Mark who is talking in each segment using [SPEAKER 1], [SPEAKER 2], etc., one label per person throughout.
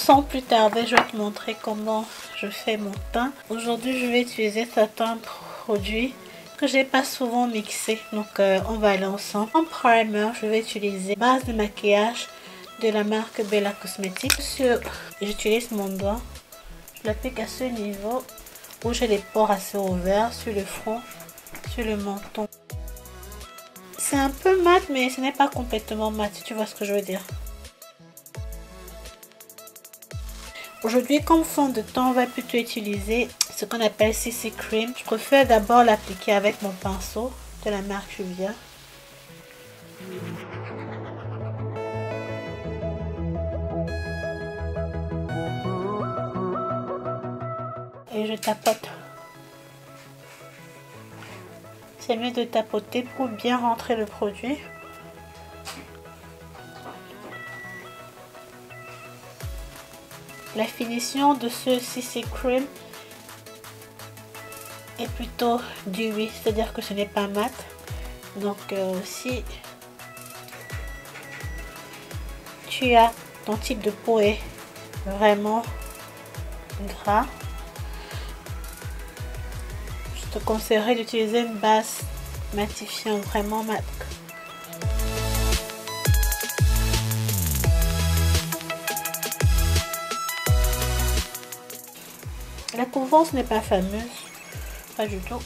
[SPEAKER 1] sans plus tarder, je vais te montrer comment je fais mon teint. Aujourd'hui, je vais utiliser certains produits que j'ai pas souvent mixé, donc on va aller ensemble. En primer, je vais utiliser base de maquillage de la marque Bella Cosmetics. J'utilise mon doigt, je l'applique à ce niveau où j'ai les pores assez ouverts, sur le front, sur le menton. C'est un peu mat, mais ce n'est pas complètement mat, si tu vois ce que je veux dire. Aujourd'hui, comme fond de teint, on va plutôt utiliser ce qu'on appelle CC Cream. Je préfère d'abord l'appliquer avec mon pinceau de la marque Juvia. Et je tapote. C'est mieux de tapoter pour bien rentrer le produit. La finition de ce CC Cream est plutôt dewy, c'est-à-dire que ce n'est pas mat. Donc si tu as ton type de peau est vraiment gras, je te conseillerais d'utiliser une base matifiante vraiment mat. La couvrance n'est pas fameuse, pas du tout,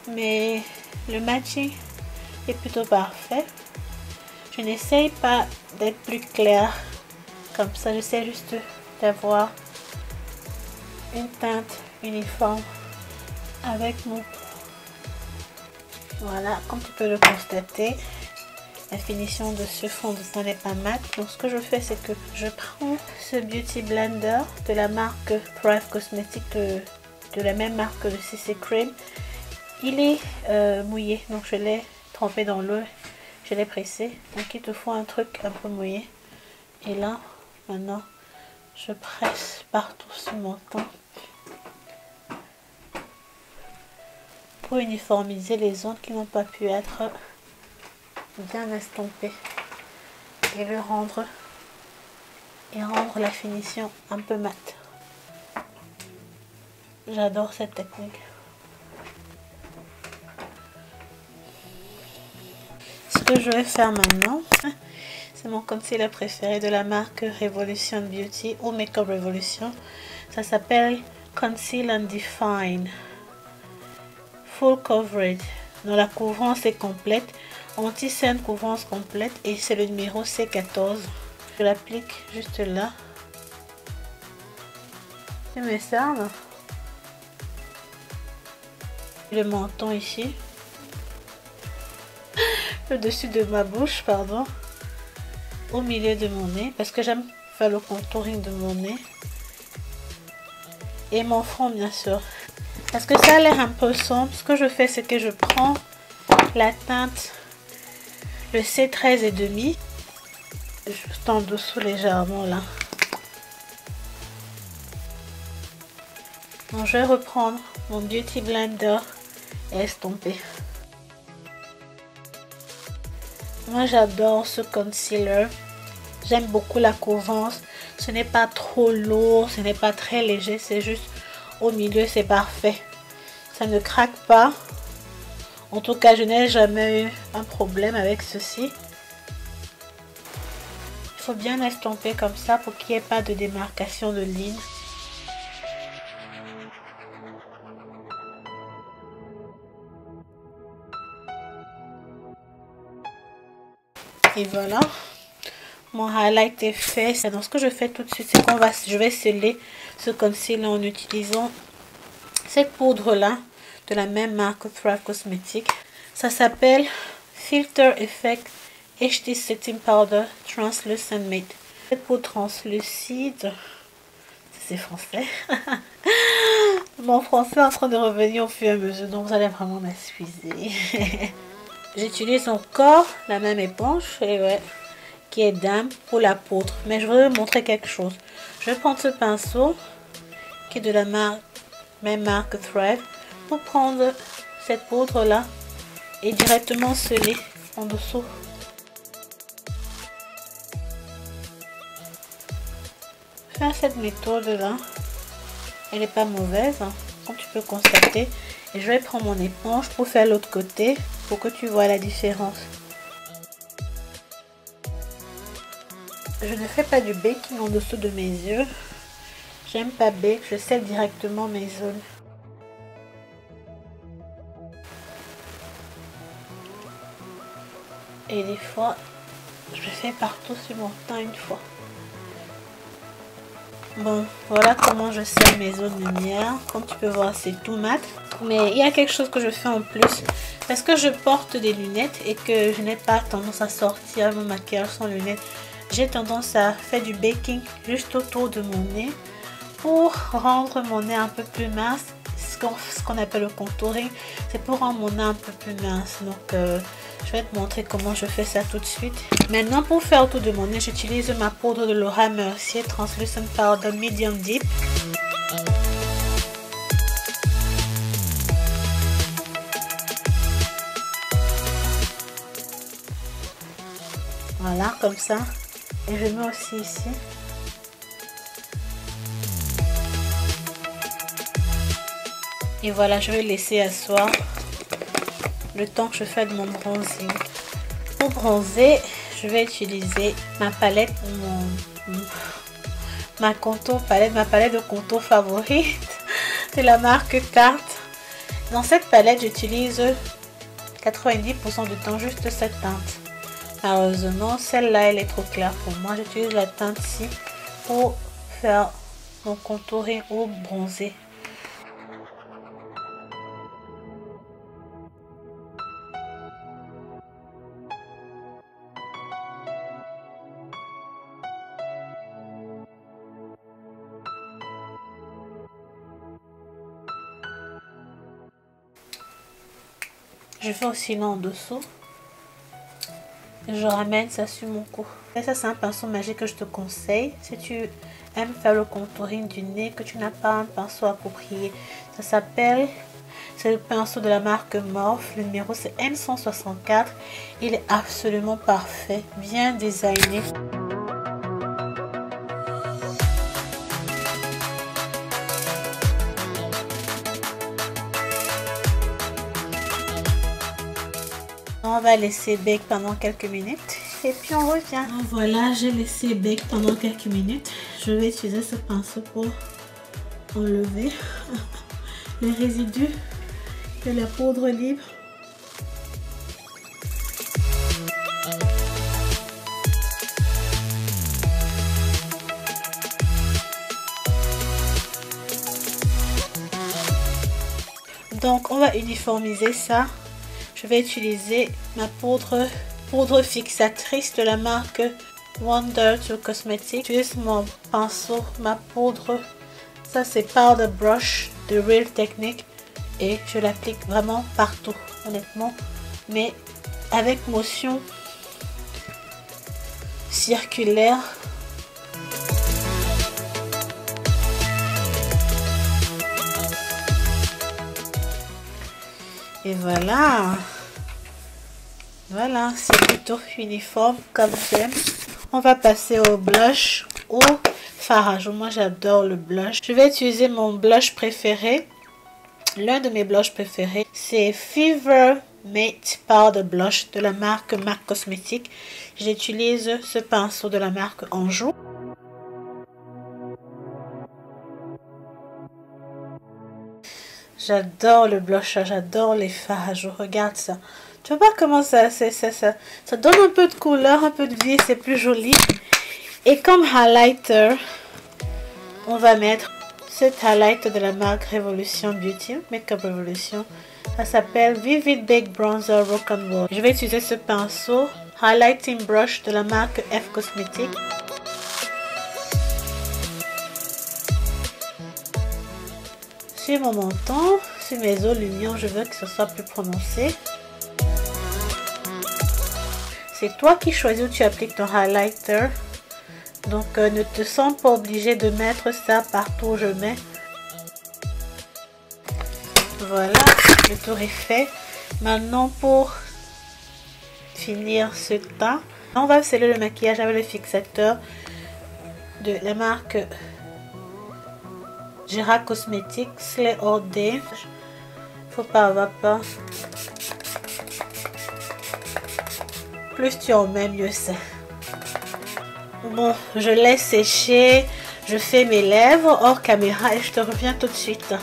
[SPEAKER 1] mais le matching est plutôt parfait. Je n'essaye pas d'être plus clair comme ça, j'essaie juste d'avoir une teinte uniforme avec mon... Voilà, comme tu peux le constater, la finition de ce fond de teint n'est pas mat. Donc ce que je fais, c'est que je prends ce Beauty Blender de la marque Thrive Cosmetics, de la même marque que le CC Cream. Il est mouillé, donc je l'ai trempé dans l'eau, je l'ai pressé. Donc il te faut un truc un peu mouillé. Et là, maintenant, je presse partout sur mon teint pour uniformiser les zones qui n'ont pas pu être bien estompées et rendre la finition un peu mat. J'adore cette technique. Ce que je vais faire maintenant, c'est mon concealer préféré de la marque Revolution Beauty ou Makeup Revolution. Ça s'appelle Conceal and Define Full Coverage. Donc la couvrance est complète, anti-cerne couvrance complète, et c'est le numéro C14. Je l'applique juste là. Je mes cernes. Le menton ici. Le dessus de ma bouche, pardon. Au milieu de mon nez, parce que j'aime faire le contouring de mon nez. Et mon front, bien sûr. Parce que ça a l'air un peu sombre, ce que je fais, c'est que je prends la teinte, le C13 et demi, juste en dessous légèrement là. Donc je vais reprendre mon Beauty Blender et estomper. Moi j'adore ce concealer, j'aime beaucoup la couvrance, ce n'est pas trop lourd, ce n'est pas très léger, c'est juste au milieu, c'est parfait. Ça ne craque pas. En tout cas, je n'ai jamais eu un problème avec ceci. Il faut bien estomper comme ça pour qu'il n'y ait pas de démarcation de ligne. Et voilà, mon highlight est fait. Donc ce que je fais tout de suite, c'est je vais sceller ce concealer en utilisant cette poudre là de la même marque Thrive Cosmetics. Ça s'appelle Filter Effect HD Setting Powder Translucent Matte. Cette poudre translucide, c'est français. Mon français est en train de revenir au fur et à mesure, donc vous allez vraiment m'excuser. J'utilise encore la même éponge, et ouais, qui est Dame pour la poudre. Mais je voudrais vous montrer quelque chose. Je vais prendre ce pinceau qui est de la même marque Thrive pour prendre cette poudre là et directement sceller en dessous. faire cette méthode là. Elle n'est pas mauvaise, hein, comme tu peux constater. Et je vais prendre mon éponge pour faire l'autre côté pour que tu vois la différence. Je ne fais pas du baking en dessous de mes yeux. J'aime pas bake, je scelle directement mes zones. Et des fois, je fais partout sur mon teint une fois. Bon, voilà comment je scelle mes zones de lumière. Comme tu peux voir, c'est tout mat. Mais il y a quelque chose que je fais en plus. Parce que je porte des lunettes et que je n'ai pas tendance à sortir mon maquillage sans lunettes. J'ai tendance à faire du baking juste autour de mon nez pour rendre mon nez un peu plus mince. Ce qu'on appelle le contouring, c'est pour rendre mon nez un peu plus mince. Donc je vais te montrer comment je fais ça tout de suite. Maintenant, pour faire autour de mon nez, j'utilise ma poudre de Laura Mercier Translucent Powder Medium Deep. Voilà, comme ça. Et je mets aussi ici. Et voilà, je vais laisser asseoir le temps que je fais de mon bronzing. Pour bronzer, je vais utiliser ma palette, ma palette de contour favorite de la marque Tarte. Dans cette palette, j'utilise 90% du temps juste cette teinte. Malheureusement, celle-là, elle est trop claire pour moi. J'utilise la teinte-ci pour faire mon contouring ou bronzer. Je fais aussi là en dessous. Je ramène ça sur mon cou. Et ça, c'est un pinceau magique que je te conseille. Si tu aimes faire le contouring du nez, que tu n'as pas un pinceau approprié. Ça s'appelle... C'est le pinceau de la marque Morphe. Le numéro, c'est M164. Il est absolument parfait. Bien designé. On va laisser bake pendant quelques minutes et puis on revient. Voilà, j'ai laissé bake pendant quelques minutes. Je vais utiliser ce pinceau pour enlever les résidus de la poudre libre. Donc on va uniformiser ça. Je vais utiliser ma poudre fixatrice de la marque Wonder Cosmetics. J'utilise mon pinceau, ma poudre. Ça c'est Powder Brush de Real Technique. Et je l'applique vraiment partout, honnêtement. Mais avec motion circulaire. Et voilà. Voilà, c'est plutôt uniforme comme j'aime. On va passer au blush, au fard à joues. Moi, j'adore le blush. Je vais utiliser mon blush préféré. L'un de mes blushs préférés, c'est Fever Mate Powder Blush de la marque MAC Cosmetics. J'utilise ce pinceau de la marque Anjou. J'adore le blush, j'adore les fards à joues. Regarde ça. Tu vois pas comment ça donne un peu de couleur, un peu de vie, c'est plus joli. Et comme highlighter, on va mettre cet highlighter de la marque Revolution Beauty, Makeup Revolution. Ça s'appelle Vivid Bake Bronzer Rock'n'Roll. Je vais utiliser ce pinceau Highlighting Brush de la marque F Cosmetics. Sur mon menton, sur mes os lumineux, je veux que ce soit plus prononcé. C'est toi qui choisis où tu appliques ton highlighter. Donc ne te sens pas obligé de mettre ça partout où je mets. Voilà, le tour est fait. Maintenant pour finir ce teint, on va sceller le maquillage avec le fixateur de la marque Gera Cosmetics, Slay All Day. Faut pas avoir peur. Plus tu en mets, mieux c'est. Bon, je laisse sécher. Je fais mes lèvres hors caméra et je te reviens tout de suite.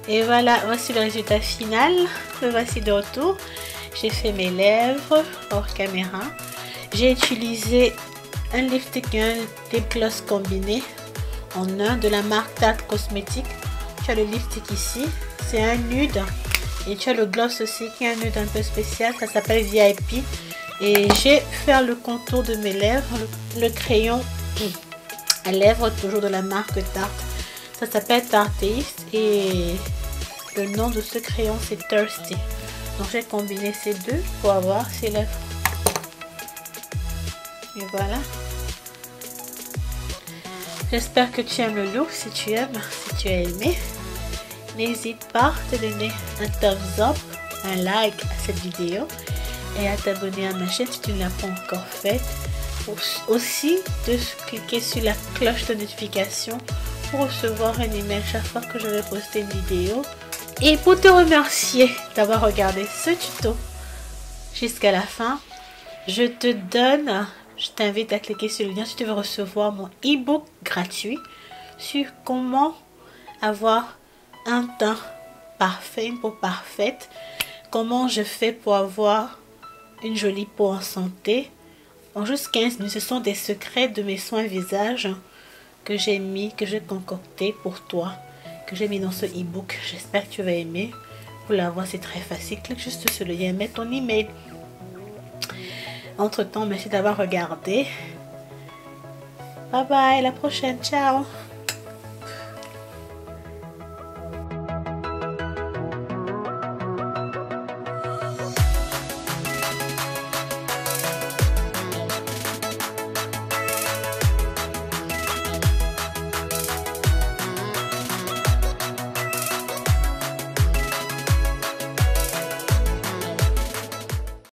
[SPEAKER 1] Et voilà, voici le résultat final. Me voici de retour. J'ai fait mes lèvres hors caméra. J'ai utilisé un lipstick et un lip gloss combiné en un de la marque Tarte Cosmetics. Tu as le lipstick ici, c'est un nude. Et tu as le gloss aussi qui est un nude un peu spécial, ça s'appelle VIP. Et j'ai fait le contour de mes lèvres, le crayon à lèvres toujours de la marque Tarte. Ça s'appelle Tarteist et le nom de ce crayon c'est Thirsty. Donc j'ai combiné ces deux pour avoir ces lèvres. Et voilà. J'espère que tu aimes le look. Si tu aimes, si tu as aimé, n'hésite pas à te donner un thumbs up, un like à cette vidéo et à t'abonner à ma chaîne si tu ne l'as pas encore fait. Aussi de cliquer sur la cloche de notification pour recevoir un email chaque fois que je vais poster une vidéo. Et pour te remercier d'avoir regardé ce tuto jusqu'à la fin, je t'invite à cliquer sur le lien si tu veux recevoir mon e-book gratuit sur comment avoir un teint parfait, une peau parfaite, comment je fais pour avoir une jolie peau en santé en juste 15 minutes. Ce sont des secrets de mes soins visage que j'ai concocté pour toi, que j'ai mis dans ce e-book. J'espère que tu vas aimer. Pour l'avoir, c'est très facile. Clique juste sur le lien, mets ton email. Entre temps, merci d'avoir regardé. Bye bye, à la prochaine, ciao.